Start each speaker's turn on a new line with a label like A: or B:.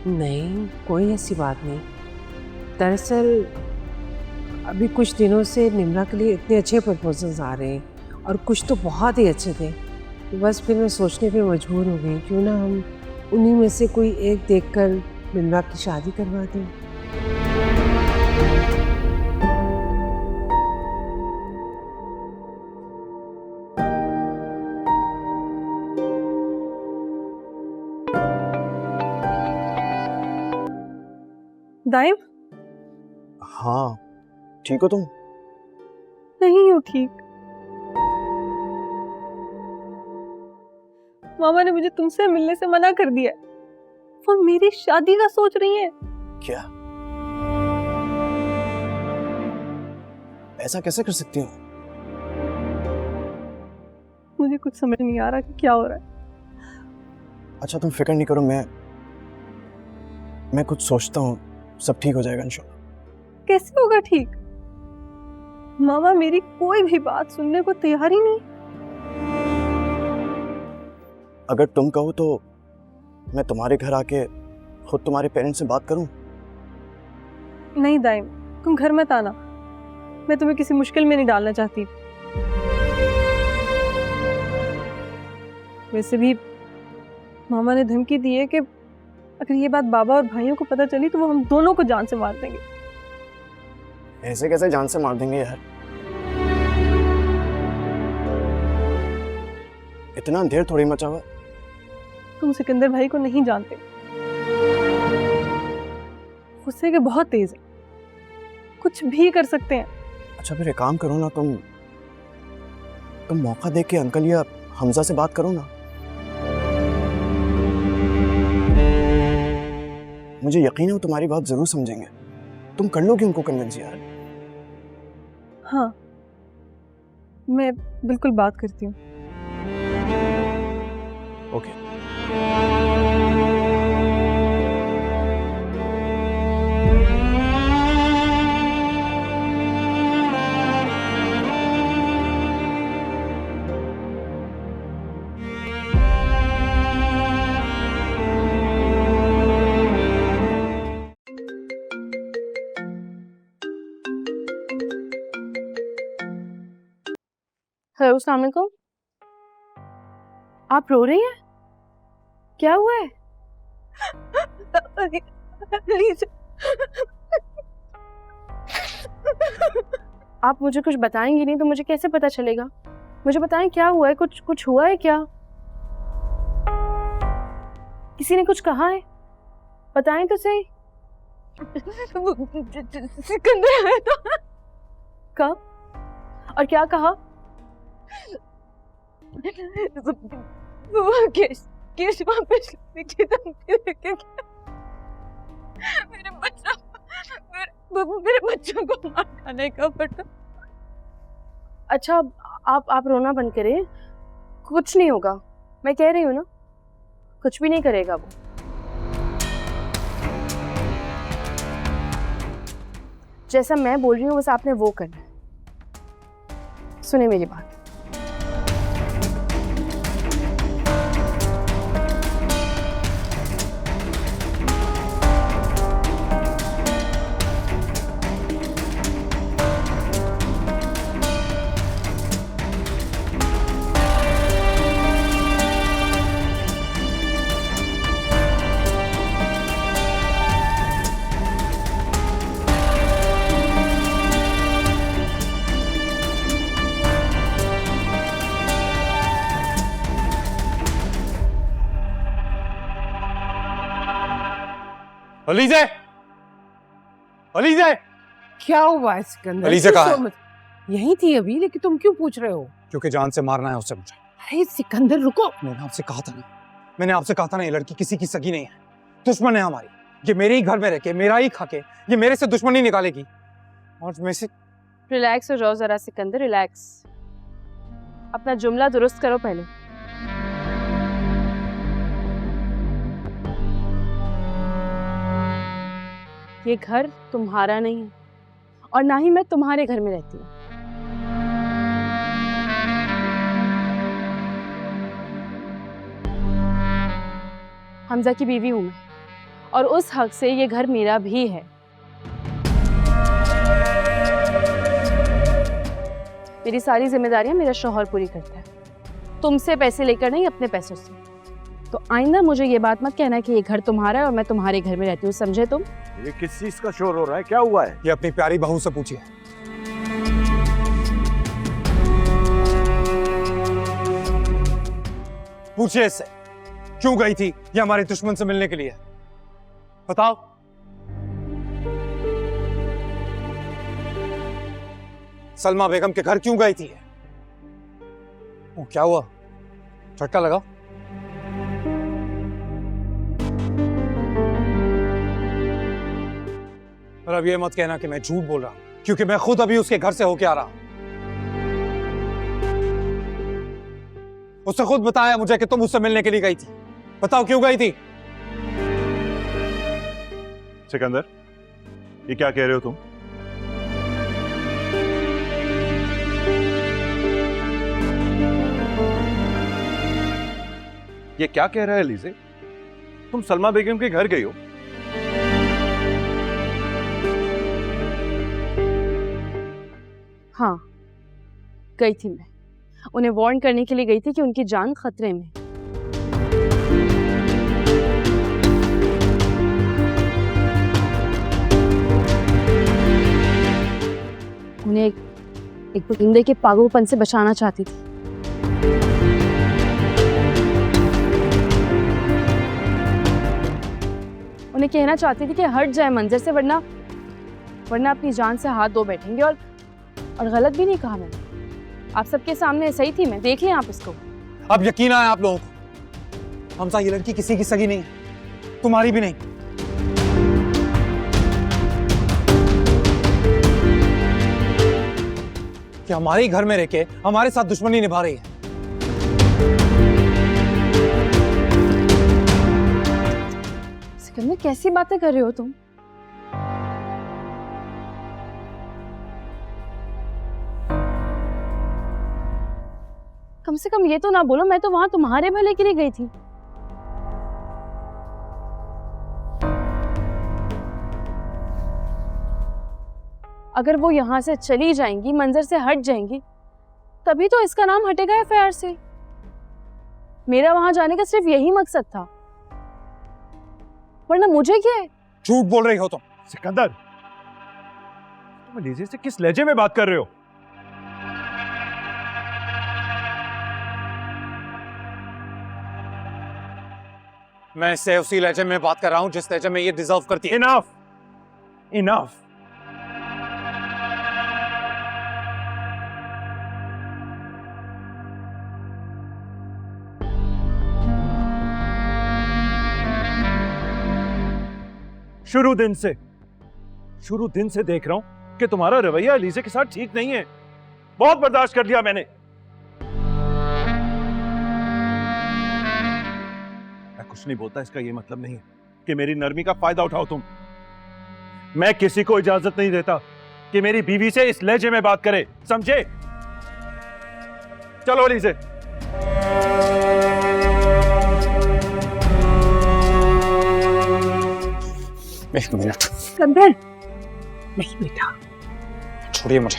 A: नहीं, कोई ऐसी बात नहीं। दरअसल अभी कुछ दिनों से निम्रा के लिए इतने अच्छे प्रपोजल्स आ रहे हैं और कुछ तो बहुत ही अच्छे थे। बस फिर मैं सोचने पे मजबूर हो गई, क्यों ना हम उन्हीं में से कोई एक देखकर निम्रा की शादी करवा दें।
B: दाइम,
C: हाँ, ठीक हो तुम?
B: नहीं हूँ ठीक। मामा ने मुझे तुमसे मिलने से मना कर दिया। वो मेरी शादी का सोच रही है।
C: क्या? ऐसा कैसे कर सकती हो?
B: मुझे कुछ समझ नहीं आ रहा कि क्या हो रहा है।
C: अच्छा तुम फिक्र नहीं करो, मैं कुछ सोचता हूँ, सब ठीक हो जाएगा इंशाल्लाह।
B: कैसे होगा ठीक? मामा मेरी कोई भी बात सुनने को तैयार ही नहीं।
C: अगर तुम कहो तो मैं तुम्हारे घर आके खुद तुम्हारे पेरेंट्स से बात करूं?
B: नहीं दाइम, तुम घर मत आना। मैं तुम्हें किसी मुश्किल में नहीं डालना चाहती। वैसे भी मामा ने धमकी दी है कि अगर ये बात बाबा और भाइयों को पता चली तो वो हम दोनों को जान से मार देंगे।
C: ऐसे कैसे जान से मार देंगे यार? इतना अंधेर थोड़ी मचा हुआ।
B: तुम सिकंदर भाई को नहीं जानते। गुस्से के बहुत तेज है, कुछ भी कर सकते हैं।
C: अच्छा फिर एक काम करो ना, तुम मौका देख के अंकल या हमजा से बात करो ना। मुझे यकीन है वो तुम्हारी बात जरूर समझेंगे। तुम कर लोगे उनको कन्विंस यार।
B: हाँ, मैं बिल्कुल बात करती हूँ।
C: ओके।
D: हेलो, अस्सलाम वालेकुम। आप रो रही हैं? क्या हुआ है? आप मुझे कुछ बताएंगी नहीं तो मुझे कैसे पता चलेगा? मुझे बताएं क्या हुआ है? कुछ हुआ है क्या? किसी ने कुछ कहा है? बताएं तो सही।
B: सिकंदर आया था।
D: कब और क्या कहा?
B: केश वापस लेने की धमकी देके मेरे बच्चों को मार खाने का पड़ा।
D: अच्छा, आप रोना बंद करें। कुछ नहीं होगा, मैं कह रही हूँ ना, कुछ भी नहीं करेगा वो। जैसा मैं बोल रही हूँ बस आपने वो करना है। सुने मेरी बात।
E: अलीज़ा, अलीज़ा,
A: क्या हुआ है सिकंदर?
E: अलीज़ा कहाँ है?
A: यहीं थी अभी, लेकिन तुम क्यों पूछ रहे हो?
E: क्योंकि जान से मारना है उससे मुझे।
A: अरे सिकंदर रुको।
E: मैंने आपसे कहा था ना, ये लड़की किसी की सगी नहीं है, दुश्मन है हमारी। ये मेरे ही घर में रह के, मेरा ही खा के, ये मेरे से दुश्मनी निकालेगी। और मैं से
D: रिलैक्स हो जाओ जरा सिकंदर, रिलैक्स। अपना जुमला दुरुस्त करो पहले। ये घर तुम्हारा नहीं है और ना ही मैं तुम्हारे घर में रहती हूँ। हमजा की बीवी हूं मैं और उस हक से ये घर मेरा भी है। मेरी सारी जिम्मेदारियां मेरा शौहर पूरी करता है, तुमसे पैसे लेकर नहीं, अपने पैसों से। तो आइंदा मुझे ये बात मत कहना कि ये घर तुम्हारा है और मैं तुम्हारे घर में रहती हूँ, समझे तुम?
F: ये किस चीज का शोर हो रहा है? क्या हुआ है?
E: ये अपनी प्यारी बहू से पूछिए। पूछिए इससे क्यों गई थी ये हमारे दुश्मन से मिलने के लिए। बताओ। सलमा बेगम के घर क्यों गई थी? वो क्या हुआ? झटका लगा? और अब ये मत कहना कि मैं झूठ बोल रहा हूं, क्योंकि मैं खुद अभी उसके घर से होके आ रहा हूं। उसने खुद बताया मुझे कि तुम उससे मिलने के लिए गई थी। बताओ क्यों गई थी?
F: सिकंदर, ये क्या कह रहे हो तुम? ये क्या कह रहा है लीजे? तुम सलमा बेगम के घर गई हो?
D: हाँ, गई थी मैं। उन्हें वार्न करने के लिए गई थी कि उनकी जान खतरे में। उन्हें एक परिंदे के पागलपन से बचाना चाहती थी। उन्हें कहना चाहती थी कि हट जाए मंजर से, वरना अपनी जान से हाथ धो बैठेंगे। और गलत भी नहीं कहा मैंने, आप सबके सामने सही थी मैं, देखिए आप इसको।
E: अब यकीन आया आप लोगों को? हमसा, ये लड़की किसी की सगी नहीं है, तुम्हारी भी नहीं। कि हमारे घर में रह के हमारे साथ दुश्मनी निभा रही है।
D: सिकंदर, कैसी बातें कर रहे हो तुम? कम से कम ये तो ना बोलो मैं तो वहां तुम्हारे भले के लिए गई थी। अगर वो यहां से चली जाएंगी, मंजर से हट जाएंगी, तभी तो इसका नाम हटेगा एफआईआर से। मेरा वहां जाने का सिर्फ यही मकसद था, वरना मुझे क्या है?
E: झूठ बोल रही हो तुम।
F: सिकंदर, तुम लीजे से किस लहजे में बात कर रहे हो?
E: मैं इससे उसी लहजे में बात कर रहा हूं जिस लहजे में ये डिजर्व करती है।
F: Enough, enough. शुरू दिन से देख रहा हूं कि तुम्हारा रवैया लीजे के साथ ठीक नहीं है। बहुत बर्दाश्त कर लिया मैंने। मैं कुछ नहीं बोलता, इसका ये मतलब नहीं है कि मेरी नरमी का फायदा उठाओ तुम। मैं किसी को इजाजत नहीं देता कि मेरी बीवी से इस लहजे में बात करे, समझे? चलो लीजे।
E: एक मिनट।
A: सिकंदर, नहीं बेटा,
E: छोड़िए मुझे।